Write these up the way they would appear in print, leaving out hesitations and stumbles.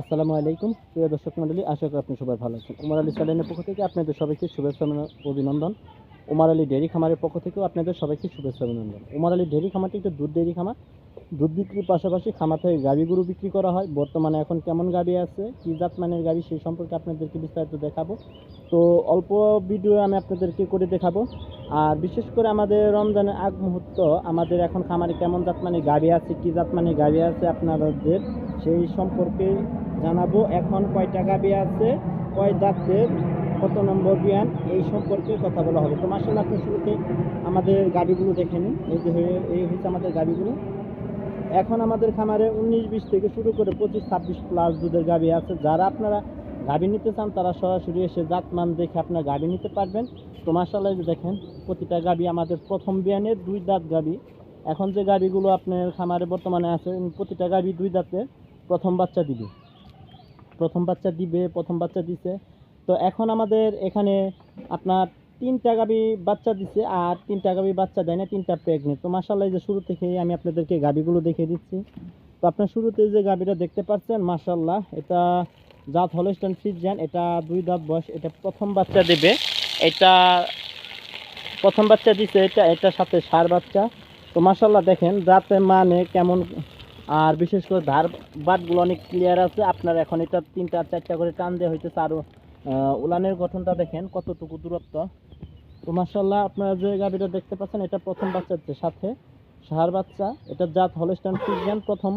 আসসালামু আলাইকুম প্রিয় দর্শক মণ্ডলী, আশা করি আপনি সবাই ভালো আছেন। উমার আলী চ্যানেলের পক্ষ থেকে আপনাদের সবাইকে শুভেচ্ছা ও অভিনন্দন। উমার আলী ডেয়ারি খামারের পক্ষ থেকেও আপনাদের সবাইকে শুভেচ্ছা অভিনন্দন। উমার আলী ডেয়ারি খামারটি একটি দুধ ডেয়ারি খামার। দুধ বিক্রির পাশাপাশি খামার থেকে গাভী গরু বিক্রি করা হয়। বর্তমানে এখন কেমন গাভী আছে, কী জাত মানের গাভী, সেই সম্পর্কে আপনাদেরকে বিস্তারিত দেখাবো। তো অল্প ভিডিও আমি আপনাদেরকে করে দেখাবো। আর বিশেষ করে আমাদের রমজানের আগ মুহূর্ত আমাদের এখন খামারে কেমন জাত মানের গাভী আছে, কী জাত মানের গাভী আছে আপনাদের সেই সম্পর্কে জানাবো। এখন কয়টা গাভী আছে, কয় দাঁতের, কত নম্বর বিয়ান, এই সম্পর্কে কথা বলা হবে। তো মাশাআল্লাহ, আপনি শুরুতে আমাদের গাভীগুলো দেখে নিন। এই হচ্ছে আমাদের গাভীগুলো। এখন আমাদের খামারে 19-20 থেকে শুরু করে 25-26 প্লাস দুধের গাভী আছে। যারা আপনারা গাভী নিতে চান তারা সরাসরি এসে জাতমান দেখে আপনার গাভী নিতে পারবেন। তো মাশাআল্লাহ, দেখেন প্রতিটা গাভী আমাদের প্রথম বিয়ানের 2 দাঁত গাভী। এখন যে গাভীগুলো আপনার খামারে বর্তমানে আছে, প্রতিটা গাভী 2 দাঁতে প্রথম বাচ্চা দিবে। প্রথম বাচ্চা দিছে। তো এখন আমাদের এখানে আপনার 3টা গাভী বাচ্চা দিছে, আর 3টা গাভী বাচ্চা দেয় না, 3টা প্রেগনেন্ট। তো মাশাআল্লাহ, যে শুরু থেকেই আমি আপনাদেরকে গাভীগুলো দেখিয়ে দিচ্ছি। তো আপনার শুরুতে যে গাভীটা দেখতে পাচ্ছেন, মাশাআল্লাহ, এটা জাত হলস্টাইন ফ্রিজিয়ান। এটা 2 দাঁত বয়স। এটা প্রথম বাচ্চা দেবে। এটা প্রথম বাচ্চা দিছে। এটার সাথে ষাঁড় বাচ্চা। তো মাশাআল্লাহ, দেখেন জাতে মানে কেমন। আর বিশেষ করে ধার বাটগুলো অনেক ক্লিয়ার আছে। আপনার এখন এটা 3টা-4টা করে টান দেওয়া হইতেছে। আর উলানের গঠনটা দেখেন কতটুকু দূরত্ব। তো মাশাআল্লাহ, আপনারা যে গাভীটা দেখতে পাচ্ছেন, এটা প্রথম বাচ্চার সাথে ষাঁড় বাচ্চা। এটা জাত হলস্টাইন ফ্রিজিয়ান, প্রথম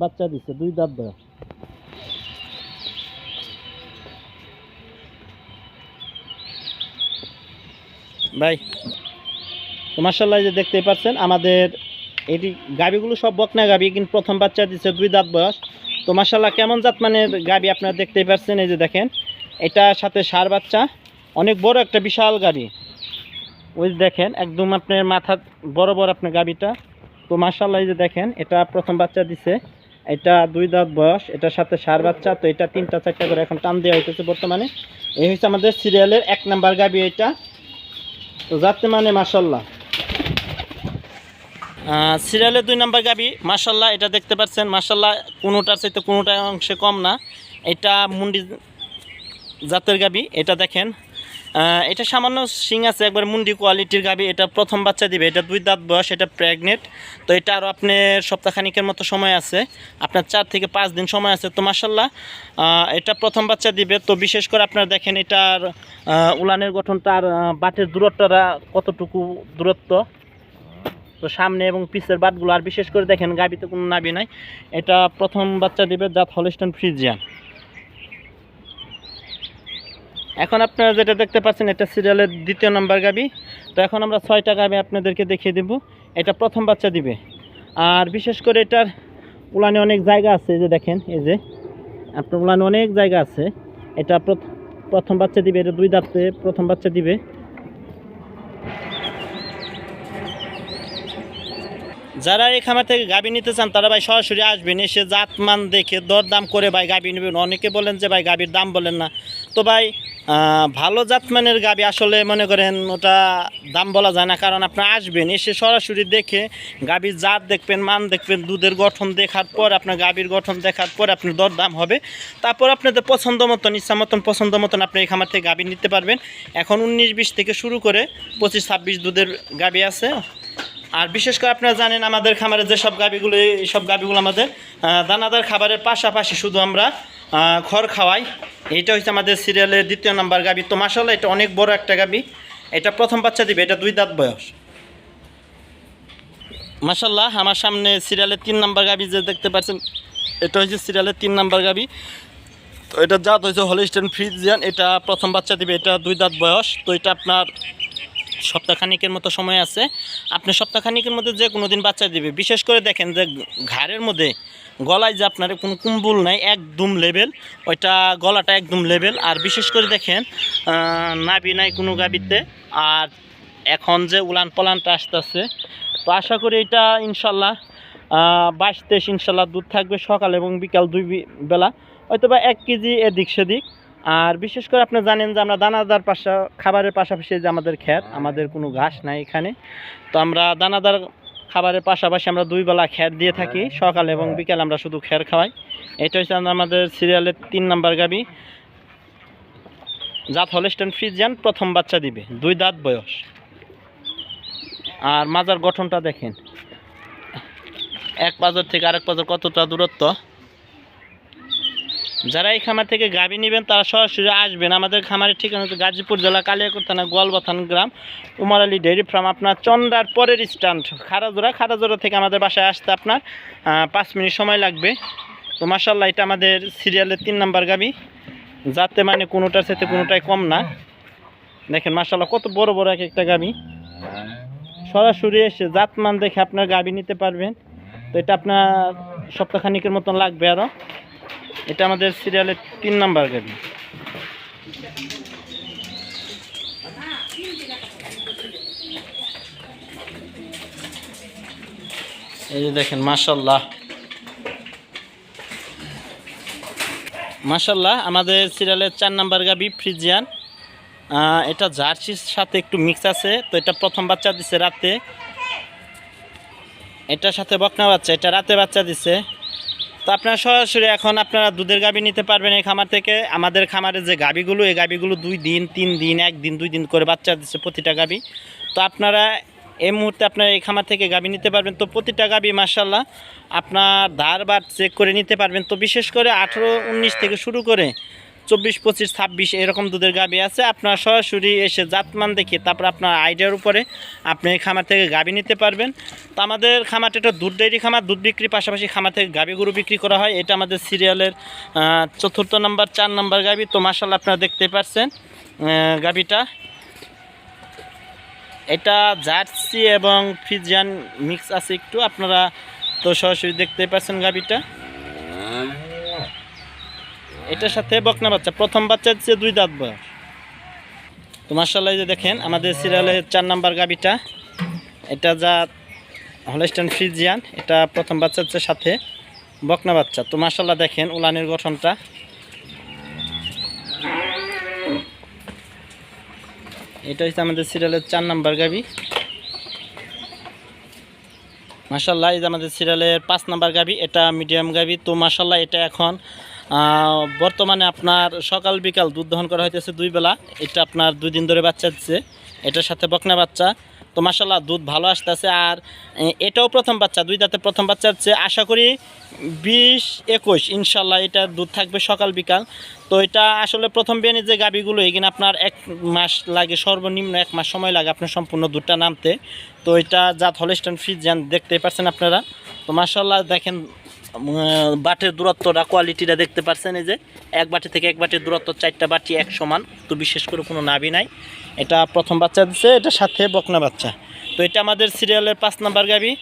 বাচ্চা দিচ্ছে, 2 দাঁত বয়স। ভাই, তো মাশাআল্লাহ, যে দেখতেই পাচ্ছেন আমাদের এটি গাভীগুলো সব বকনা গাভী, কিন্তু প্রথম বাচ্চা দিচ্ছে, 2 দাঁত বয়স। তো মাশাআল্লাহ, কেমন জাত মানের গাভী আপনারা দেখতেই পাচ্ছেন। এই যে দেখেন, এটার সাথে ষাঁড় বাচ্চা, অনেক বড় একটা বিশাল গাভী। ওই দেখেন একদম আপনার মাথা বড় বড় আপনার গাভীটা। তো মাশাআল্লাহ, এই যে দেখেন, এটা প্রথম বাচ্চা দিছে। এটা 2 দাঁত বয়স। এটার সাথে ষাঁড় বাচ্চা। তো এটা 3টা-4টা করে এখন টান দেওয়া হইতেছে বর্তমানে। এই হচ্ছে আমাদের সিরিয়ালের 1 নাম্বার গাভী এটা। তো যাতে মানে মাশাআল্লাহ, সিরিয়ালের 2 নাম্বার গাভী। মাশাআল্লাহ, এটা দেখতে পাচ্ছেন, মাশাআল্লাহ, কোনোটার চাইতে কোনোটা অংশে কম না। এটা মুন্ডি জাতের গাভী। এটা দেখেন, এটা সামান্য শিং আছে, একবার মুন্ডি কোয়ালিটির গাভী। এটা প্রথম বাচ্চা দিবে। এটা 2 দাঁত বয়স। এটা প্রেগনেন্ট। তো এটা আরও আপনার সপ্তাহখানিকের মতো সময় আছে, আপনার 4 থেকে 5 দিন সময় আছে। তো মাশাআল্লাহ, এটা প্রথম বাচ্চা দিবে। তো বিশেষ করে আপনারা দেখেন এটার উলানের গঠনটা আর বাটের দূরত্বটা কতটুকু দূরত্ব। তো সামনে এবং পিছের বাটগুলো, আর বিশেষ করে দেখেন গাভীতে কোনো নাভি নাই। এটা প্রথম বাচ্চা দিবে, জাত হলস্টাইন ফ্রিজিয়ান। এখন আপনারা যেটা দেখতে পাচ্ছেন, এটা সিরিয়ালের 2 নম্বর গাভী। তো এখন আমরা 6টা গাভী আপনাদেরকে দেখিয়ে দেব। এটা প্রথম বাচ্চা দিবে। আর বিশেষ করে এটার উলানে অনেক জায়গা আছে। এই যে দেখেন, এই যে আপনার উলানে অনেক জায়গা আছে। এটা প্রথম বাচ্চা দিবে। এটা 2 দাঁতে প্রথম বাচ্চা দিবে। যারা এই খামার থেকে গাভী নিতে চান তারা ভাই সরাসরি আসবেন, এসে জাতমান দেখে দরদাম করে ভাই গাভী নেবেন। অনেকে বলেন যে ভাই গাভীর দাম বলেন না। তো ভাই, ভালো জাতমানের গাভী আসলে মনে করেন ওটা দাম বলা যায় না, কারণ আপনারা আসবেন, এসে সরাসরি দেখে গাভীর জাত দেখবেন, মান দেখবেন, দুধের গঠন দেখার পর, আপনার গাভীর গঠন দেখার পর আপনার দরদাম হবে। তারপর আপনাদের পছন্দ মতন, ইচ্ছা মতন, পছন্দ মতন আপনি এই খামার থেকে গাভী নিতে পারবেন। এখন 19-20 থেকে শুরু করে 25-26 দুধের গাভী আছে। আর বিশেষ করে আপনারা জানেন আমাদের খামারে যেসব গাভীগুলো, এইসব গাভীগুলো আমাদের দানাদার খাবারের পাশাপাশি শুধু আমরা খড় খাওয়াই। এইটা হচ্ছে আমাদের সিরিয়ালের 2 নম্বর গাভী। তো মাশাআল্লাহ, এটা অনেক বড় একটা গাভী। এটা প্রথম বাচ্চা দিবে। এটা 2 দাঁত বয়স। মাশাআল্লাহ, আমার সামনে সিরিয়ালের 3 নম্বর গাভী যে দেখতে পাচ্ছেন, এটা হচ্ছে সিরিয়ালের 3 নম্বর গাভী। তো এটা জাত হচ্ছে হলস্টাইন ফ্রিজিয়ান। এটা প্রথম বাচ্চা দিবে। এটা 2 দাঁত বয়স। তো এটা আপনার সপ্তাহখানিকের মতো সময় আছে। আপনি সপ্তাহখানিকের মধ্যে যে কোনো দিন বাচ্চা দিবে। বিশেষ করে দেখেন যে ঘাড়ের মধ্যে, গলায় যে আপনার কোনো কুম্বল নাই, একদম লেভেল, ওইটা গলাটা একদম লেভেল। আর বিশেষ করে দেখেন নাভি নাই কোনো গাভীতে। আর এখন যে উলান পলানটা আসতেছে, তো আশা করি এটা ইনশাল্লাহ 22-23 ইনশাল্লাহ দুধ থাকবে, সকাল এবং বিকাল 2 বেলা, হয়তো বা 1 কেজি এদিক সেদিক। আর বিশেষ করে আপনি জানেন যে আমরা দানাদার খাবারের পাশাপাশি যে আমাদের ক্ষেত, আমাদের কোনো ঘাস নাই এখানে। তো আমরা দানাদার খাবারের পাশাপাশি আমরা 2 বেলা খ্যার দিয়ে থাকি, সকালে এবং বিকেলে আমরা শুধু খ্যার খাওয়াই। এটা হচ্ছে আমাদের সিরিয়ালের 3 নাম্বার গাবি, জাত হলস্টাইন ফ্রিজিয়ান, প্রথম বাচ্চা দিবে, 2 দাঁত বয়স। আর মাজার গঠনটা দেখেন, এক পাজর থেকে আরেক পাজর কতটা দূরত্ব। যারা এই খামার থেকে গাভী নেবেন তারা সরাসরি আসবেন। আমাদের খামারের ঠিকানা হচ্ছে গাজীপুর জেলা কালিয়াকৈর থানা গোয়ালবাথান গ্রাম, উমর আলী ডেইরি ফার্ম। আপনার চন্ডার পরের স্ট্যান্ড খারাজোড়া থেকে আমাদের বাসায় আসতে আপনার 5 মিনিট সময় লাগবে। তো মাশাআল্লাহ, এটা আমাদের সিরিয়ালের 3 নাম্বার গাভী, যাতে মানে কোনোটার সাথে কোনোটাই কম না। দেখেন মাশাআল্লাহ কত বড় বড় এক একটা গাভী। সরাসরি এসে জাতমান দেখে আপনার গাভী নিতে পারবেন। তো এটা আপনার সপ্তাহখানিকের মতন লাগবে আরও। এটা আমাদের সিরিয়ালের 3 নাম্বার গাভী। এই যে দেখেন মাশাআল্লাহ মাশাআল্লাহ, আমাদের সিরিয়ালের 4 নাম্বার গাভী ফ্রিজিয়ান। এটা জার্সির সাথে একটু মিক্স আছে। তো এটা প্রথম বাচ্চা দিছে রাতে, এটার সাথে বকনা বাচ্চা, এটা রাতে বাচ্চা দিছে। তো আপনারা সরাসরি এখন আপনারা দুধের গাভী নিতে পারবেন এই খামার থেকে। আমাদের খামারের যে গাভীগুলো, এই গাভীগুলো 2 দিন 3 দিন 1 দিন 2 দিন করে বাচ্চা দিচ্ছে প্রতিটা গাভী। তো আপনারা এই মুহূর্তে আপনারা এই খামার থেকে গাভী নিতে পারবেন। তো প্রতিটা গাভী মাশাআল্লাহ আপনার ধার বাট চেক করে নিতে পারবেন। তো বিশেষ করে 18 19 থেকে শুরু করে 24 25 26 এরকম দুধের গাভী আছে। আপনার সরাসরি এসে জাতমান দেখে তারপর আপনার আইডিয়ার উপরে আপনি এই খামার থেকে গাভী নিতে পারবেন। তো আমাদের খামারটা একটা দুধ ডেইরি খামার, দুধ বিক্রির পাশাপাশি খামার থেকে গাভী গরু বিক্রি করা হয়। এটা আমাদের সিরিয়ালের 4 নাম্বার 4 নাম্বার গাভী। তো মাশাআল্লাহ আপনারা দেখতে পাচ্ছেন গাভীটা, এটা জার্সি এবং ফ্রিজিয়ান মিক্স আছে একটু, আপনারা তো সরাসরি দেখতে পাচ্ছেন গাভীটা। এটার সাথে বকনা বাচ্চা, প্রথম বাচ্চা দিচ্ছে 2 দাঁত বয়স। তো মাশাআল্লাহ, যে দেখেন আমাদের সিরিয়ালের 4 নাম্বার গাভীটা, এটা যা হলস্টাইন ফ্রিজিয়ান, এটা প্রথম বাচ্চা হচ্ছে সাথে বকনা বাচ্চা। তো মাশাআল্লাহ দেখেন উলানের গঠনটা। এটা হচ্ছে আমাদের সিরিয়ালের 4 নাম্বার গাভী। মাশাআল্লাহ, এই যে আমাদের সিরিয়ালের 5 নাম্বার গাভী, এটা মিডিয়াম গাভী। তো মাশাআল্লাহ, এটা এখন বর্তমানে আপনার সকাল বিকাল দুধ দহন করা হইতেছে 2 বেলা। এটা আপনার 2 দিন ধরে বাচ্চা দিচ্ছে, এটার সাথে বকনা বাচ্চা। তো মাশাআল্লাহ দুধ ভালো আসতেছে। আর এটাও প্রথম বাচ্চা, 2 দাঁতে প্রথম বাচ্চা হচ্ছে। আশা করি 20-21 ইনশাল্লাহ এটা দুধ থাকবে সকাল বিকাল। তো এটা আসলে প্রথম বিয়ানের যে গাভীগুলো, এখানে আপনার 1 মাস লাগে, সর্বনিম্ন 1 মাস সময় লাগে আপনার সম্পূর্ণ দুধটা নামতে। তো এটা জাত হলস্টাইন ফ্রিজিয়ান, দেখতেই পাচ্ছেন আপনারা। তো মাশাআল্লাহ দেখেন বাটের দূরত্বটা, কোয়ালিটিটা দেখতে পাচ্ছেন। এই যে এক বাটি থেকে এক বাটির দূরত্ব, 4টা বাটি এক সমান। তো বিশেষ করে কোনো নাভি নাই। এটা প্রথম বাচ্চা দিচ্ছে, এটার সাথে বকনা বাচ্চা। তো এটা আমাদের সিরিয়ালের 5 নাম্বার গাভী।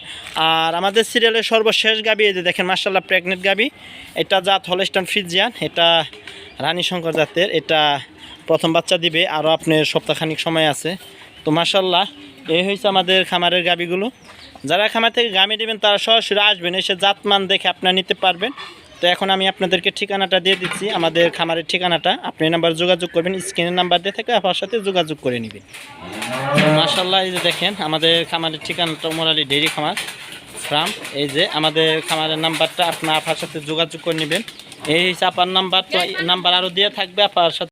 আর আমাদের সিরিয়ালের সর্বশেষ গাভী, এই যে দেখেন মাশাআল্লাহ প্রেগনেন্ট গাভী, এটা জাত হলস্টাইন ফ্রিজিয়ান, এটা রানী শঙ্কর জাতের। এটা প্রথম বাচ্চা দিবে, আরও আপনার সপ্তাহখানিক সময় আছে। তো মাশাআল্লাহ এই হয়েছে আমাদের খামারের গাভীগুলো। যারা খামার থেকে গাভী নেবেন তারা সরাসরি আসবেন, এসে জাতমান দেখে আপনারা নিতে পারবেন। তো এখন আমি আপনাদেরকে ঠিকানাটা দিয়ে দিচ্ছি, আমাদের খামারের ঠিকানাটা। আপনি এই নাম্বার যোগাযোগ করবেন, স্ক্রিনের নাম্বার দিয়ে থেকে আপনার সাথে যোগাযোগ করে নেবেন। মাশাআল্লাহ, এই যে দেখেন আমাদের খামারের ঠিকানাটা উমর আলী ডেইরি খামার ফার্ম। এই যে আমাদের খামারের নাম্বারটা আপনার সাথে যোগাযোগ করে নেবেন। এই হিসাব নাম্বার, তো নাম্বার আরও দিয়ে থাকবে আপনার সাথে।